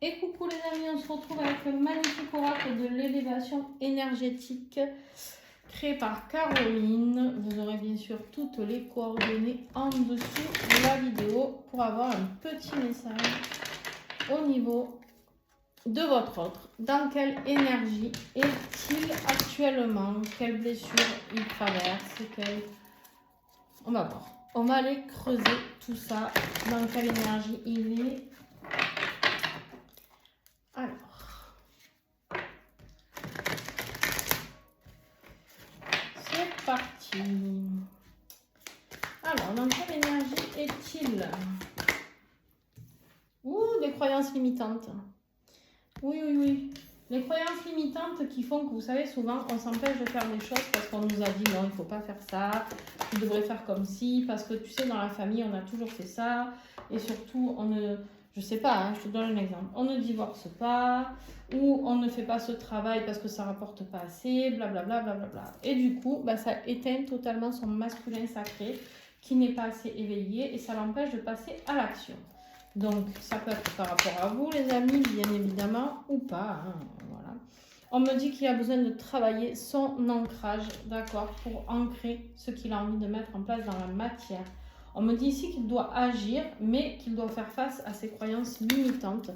Et coucou les amis, on se retrouve avec le magnifique oracle de l'élévation énergétique créé par Caroline. Vous aurez bien sûr toutes les coordonnées en dessous de la vidéo pour avoir un petit message au niveau de votre autre. Dans quelle énergie est-il actuellement? Quelle blessure il traverse? On va voir. On va aller creuser tout ça. Dans quelle énergie il est? Alors, c'est parti. Alors, dans quelle énergie est-il? Ouh, des croyances limitantes. Oui, oui, oui. Les croyances limitantes qui font que, vous savez, souvent, on s'empêche de faire des choses parce qu'on nous a dit non, il ne faut pas faire ça, tu devrais faire comme ci, parce que tu sais, dans la famille, on a toujours fait ça, et surtout, on ne... Je sais pas, hein, je te donne un exemple. On ne divorce pas, ou on ne fait pas ce travail parce que ça rapporte pas assez, blablabla, blablabla. Et du coup, bah, ça éteint totalement son masculin sacré qui n'est pas assez éveillé et ça l'empêche de passer à l'action. Donc, ça peut être par rapport à vous, les amis, bien évidemment, ou pas. Hein, voilà. On me dit qu'il a besoin de travailler son ancrage, d'accord, pour ancrer ce qu'il a envie de mettre en place dans la matière. On me dit ici qu'il doit agir, mais qu'il doit faire face à ses croyances limitantes,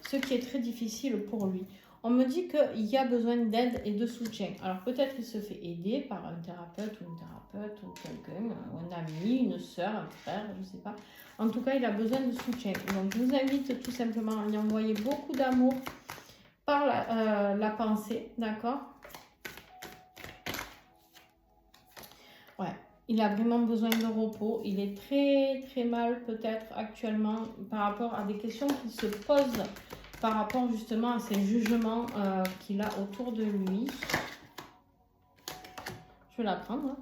ce qui est très difficile pour lui. On me dit qu'il y a besoin d'aide et de soutien. Alors peut-être qu'il se fait aider par un thérapeute ou une thérapeute ou quelqu'un, ou un ami, une soeur, un frère, je ne sais pas. En tout cas, il a besoin de soutien. Donc je vous invite tout simplement à lui envoyer beaucoup d'amour par la pensée, d'accord? Ouais. Il a vraiment besoin de repos. Il est très très mal peut-être actuellement par rapport à des questions qu'il se pose par rapport justement à ces jugements qu'il a autour de lui. Je vais la prendre. Hein.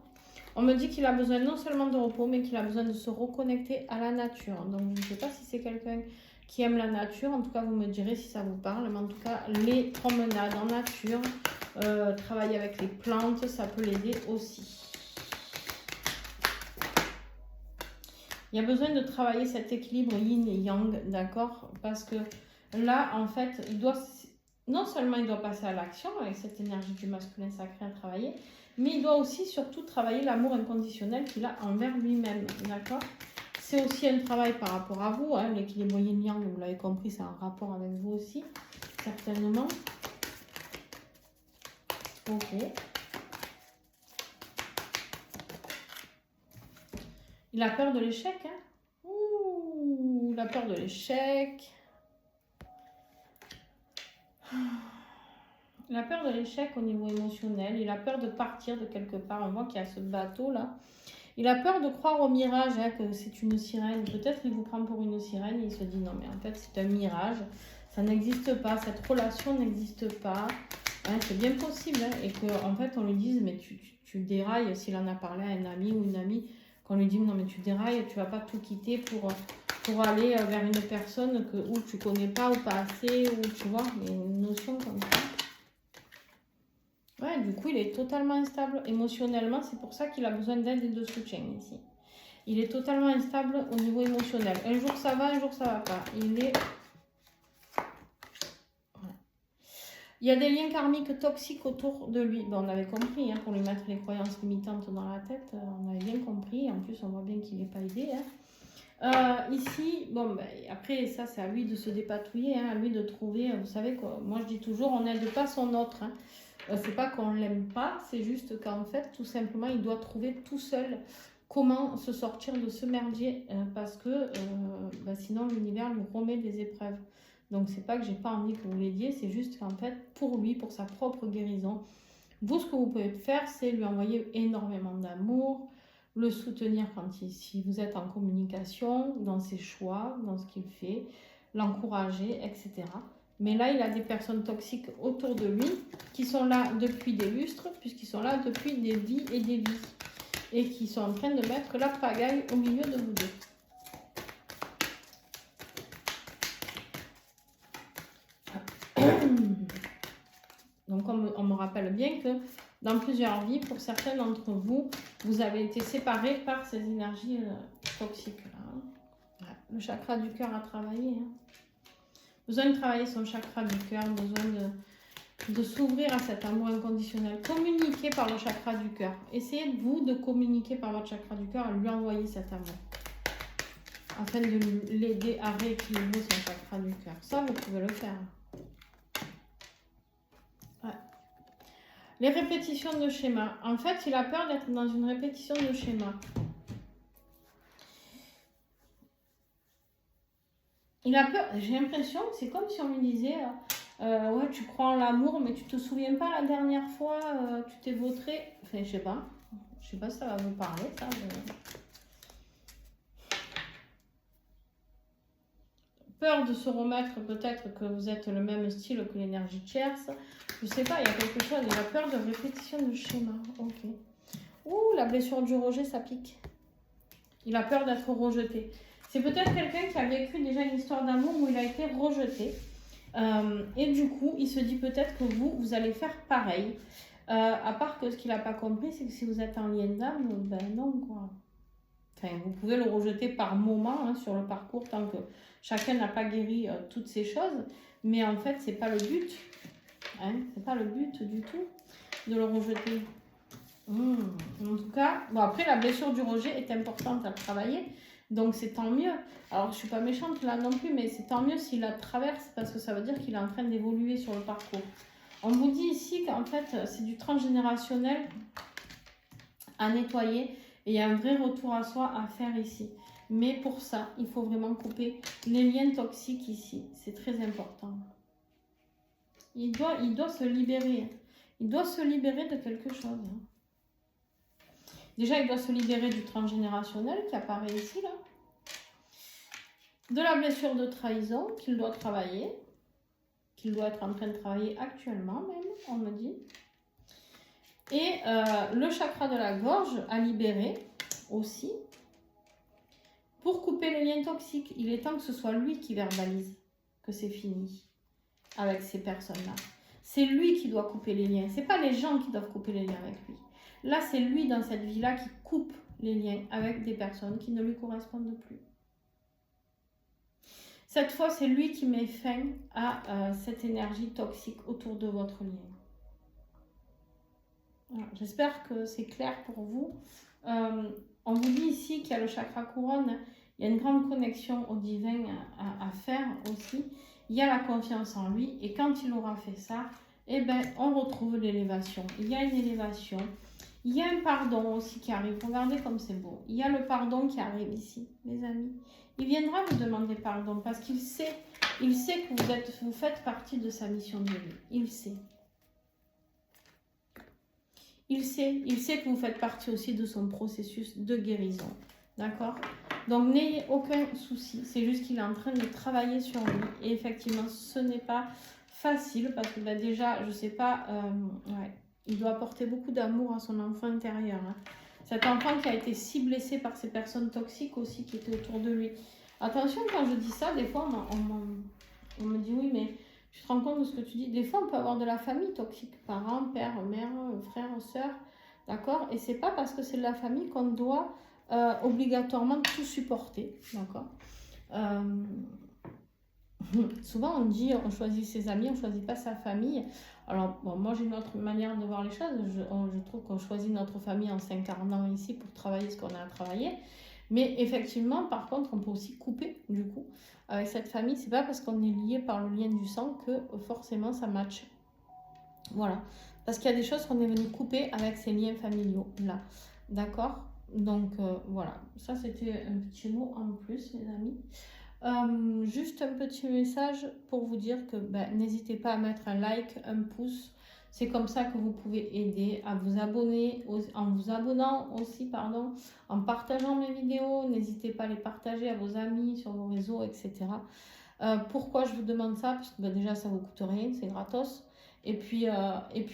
On me dit qu'il a besoin non seulement de repos, mais qu'il a besoin de se reconnecter à la nature. Donc je ne sais pas si c'est quelqu'un qui aime la nature. En tout cas, vous me direz si ça vous parle. Mais en tout cas, les promenades en nature, travailler avec les plantes, ça peut l'aider aussi. Il y a besoin de travailler cet équilibre yin et yang, d'accord? Parce que là, en fait, non seulement il doit passer à l'action avec cette énergie du masculin sacré à travailler, mais il doit aussi surtout travailler l'amour inconditionnel qu'il a envers lui-même, d'accord? C'est aussi un travail par rapport à vous, hein, l'équilibre yin yang, vous l'avez compris, c'est un rapport avec vous aussi, certainement. Ok. Il a peur de l'échec, hein? Ouh, il a peur de l'échec. Il a peur de l'échec au niveau émotionnel. Il a peur de partir de quelque part. On voit qu'il y a ce bateau-là. Il a peur de croire au mirage, hein, que c'est une sirène. Peut-être qu'il vous prend pour une sirène et il se dit non, mais en fait, c'est un mirage. Ça n'existe pas. Cette relation n'existe pas. Hein, c'est bien possible. Hein, et qu'en fait, on lui dise mais tu dérailles. S'il en a parlé à un ami ou une amie, qu'on lui dit non, mais tu dérailles, tu vas pas tout quitter pour aller vers une personne où tu connais pas ou pas assez, ou tu vois, une notion comme ça. Ouais, du coup, il est totalement instable émotionnellement. C'est pour ça qu'il a besoin d'aide et de soutien ici. Il est totalement instable au niveau émotionnel. Un jour ça va, un jour ça va pas. Il est... Voilà. Il y a des liens karmiques toxiques autour de lui. Bon, on avait compris, hein, pour lui mettre les croyances limitantes dans la tête. On avait bien compris. En plus, on voit bien qu'il n'est pas aidé. Hein. Ici, bon, ben, après, ça, c'est à lui de se dépatouiller, hein, à lui de trouver... Vous savez, quoi, moi, je dis toujours, on n'aide pas son autre. Hein. C'est pas qu'on l'aime pas, c'est juste qu'en fait, tout simplement, il doit trouver tout seul comment se sortir de ce merdier parce que sinon l'univers lui remet des épreuves. Donc c'est pas que j'ai pas envie que vous l'aidiez, c'est juste qu'en fait, pour lui, pour sa propre guérison, vous, ce que vous pouvez faire, c'est lui envoyer énormément d'amour, le soutenir si vous êtes en communication, dans ses choix, dans ce qu'il fait, l'encourager, etc. Mais là, il a des personnes toxiques autour de lui qui sont là depuis des lustres, puisqu'ils sont là depuis des vies et des vies. Et qui sont en train de mettre la pagaille au milieu de vous deux. Donc, on me rappelle bien que dans plusieurs vies, pour certains d'entre vous, vous avez été séparés par ces énergies toxiques-là. Hein. Ouais. Le chakra du cœur a travaillé. Hein. Besoin de travailler son chakra du cœur, besoin de s'ouvrir à cet amour inconditionnel. Communiquer par le chakra du cœur. Essayez vous de communiquer par votre chakra du cœur, à lui envoyer cet amour. Afin de l'aider à rééquilibrer son chakra du cœur. Ça, vous pouvez le faire. Ouais. Les répétitions de schéma. En fait, il a peur d'être dans une répétition de schéma. Il a peur, j'ai l'impression que c'est comme si on lui disait ouais, tu crois en l'amour, mais tu te souviens pas la dernière fois, tu t'es vautré. Enfin, je sais pas si ça va vous parler, ça. Peur de se remettre, peut-être que vous êtes le même style que l'énergie tierce. Je sais pas, il y a quelque chose, il a peur de répétition de schéma. Ok. Ouh, la blessure du rejet, ça pique. Il a peur d'être rejeté. C'est peut-être quelqu'un qui a vécu déjà une histoire d'amour où il a été rejeté. Et du coup, il se dit peut-être que vous allez faire pareil. À part que ce qu'il n'a pas compris, c'est que si vous êtes en lien d'âme, ben non, quoi. Enfin, vous pouvez le rejeter par moment sur le parcours, tant que chacun n'a pas guéri toutes ces choses. Mais en fait, c'est pas le but. C'est pas le but du tout de le rejeter. En tout cas, bon, après, la blessure du rejet est importante à travailler. Donc c'est tant mieux. Alors je suis pas méchante là non plus, mais c'est tant mieux s'il la traverse parce que ça veut dire qu'il est en train d'évoluer sur le parcours. On vous dit ici qu'en fait c'est du transgénérationnel à nettoyer et il y a un vrai retour à soi à faire ici. Mais pour ça, il faut vraiment couper les liens toxiques ici. C'est très important. Il doit se libérer. Il doit se libérer de quelque chose. Déjà, il doit se libérer du transgénérationnel qui apparaît ici, là. De la blessure de trahison qu'il doit travailler, qu'il doit être en train de travailler actuellement même, on me dit. Et le chakra de la gorge à libérer aussi pour couper les liens toxiques. Il est temps que ce soit lui qui verbalise que c'est fini avec ces personnes-là. C'est lui qui doit couper les liens. Ce n'est pas les gens qui doivent couper les liens avec lui. Là, c'est lui dans cette vie-là qui coupe les liens avec des personnes qui ne lui correspondent plus. Cette fois, c'est lui qui met fin à cette énergie toxique autour de votre lien. Voilà. J'espère que c'est clair pour vous. On vous dit ici qu'il y a le chakra couronne. Il y a une grande connexion au divin à faire aussi. Il y a la confiance en lui. Et quand il aura fait ça, eh ben, on retrouve l'élévation. Il y a une élévation. Il y a un pardon aussi qui arrive. Regardez comme c'est beau. Il y a le pardon qui arrive ici, les amis. Il viendra vous demander pardon parce qu'il sait que vous faites partie de sa mission de vie. Il sait. Il sait que vous faites partie aussi de son processus de guérison. D'accord? Donc n'ayez aucun souci. C'est juste qu'il est en train de travailler sur lui. Et effectivement, ce n'est pas facile parce que ben, déjà, je ne sais pas... ouais. Il doit apporter beaucoup d'amour à son enfant intérieur. Cet enfant qui a été si blessé par ces personnes toxiques aussi qui étaient autour de lui. Attention, quand je dis ça, des fois, on me dit oui, mais tu te rends compte de ce que tu dis. Des fois, on peut avoir de la famille toxique. Parents, père, mère, frère, soeur. D'accord? Et c'est pas parce que c'est de la famille qu'on doit obligatoirement tout supporter. D'accord? Souvent, on dit on choisit ses amis, on ne choisit pas sa famille. Alors, bon, moi, j'ai une autre manière de voir les choses. Je trouve qu'on choisit notre famille en s'incarnant ici pour travailler ce qu'on a à travailler. Mais effectivement, par contre, on peut aussi couper, du coup, avec cette famille. C'est pas parce qu'on est lié par le lien du sang que forcément ça match. Voilà. Parce qu'il y a des choses qu'on est venu couper avec ces liens familiaux-là. D'accord? Donc, voilà. Ça, c'était un petit mot en plus, les amis. Juste un petit message pour vous dire que n'hésitez pas à mettre un like, un pouce. C'est comme ça que vous pouvez aider à vous abonner, en vous abonnant aussi, pardon, en partageant mes vidéos. N'hésitez pas à les partager à vos amis, sur vos réseaux, etc. Pourquoi je vous demande ça? Parce que déjà, ça ne vous coûte rien, c'est gratos. Et puis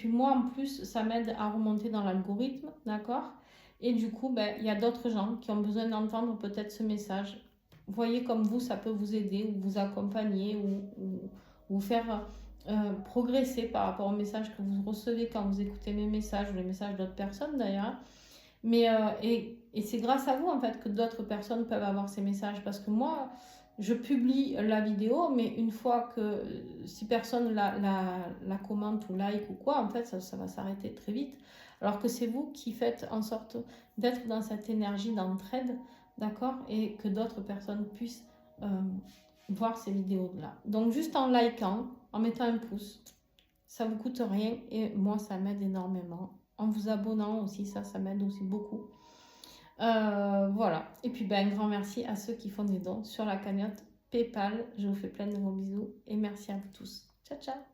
moi, en plus, ça m'aide à remonter dans l'algorithme, d'accord? Et du coup, il y a d'autres gens qui ont besoin d'entendre peut-être ce message. Voyez comme vous, ça peut vous aider, ou vous accompagner, ou vous faire progresser par rapport aux messages que vous recevez quand vous écoutez mes messages, ou les messages d'autres personnes d'ailleurs. Mais, et c'est grâce à vous en fait que d'autres personnes peuvent avoir ces messages. Parce que moi, je publie la vidéo, mais une fois que si personne la commente ou like ou quoi, en fait, ça va s'arrêter très vite. Alors que c'est vous qui faites en sorte d'être dans cette énergie d'entraide, d'accord, et que d'autres personnes puissent voir ces vidéos-là. Donc, juste en likant, en mettant un pouce, ça vous coûte rien et moi, ça m'aide énormément. En vous abonnant aussi, ça m'aide aussi beaucoup. Voilà. Et puis, un grand merci à ceux qui font des dons sur la cagnotte PayPal. Je vous fais plein de gros bisous et merci à vous tous. Ciao, ciao!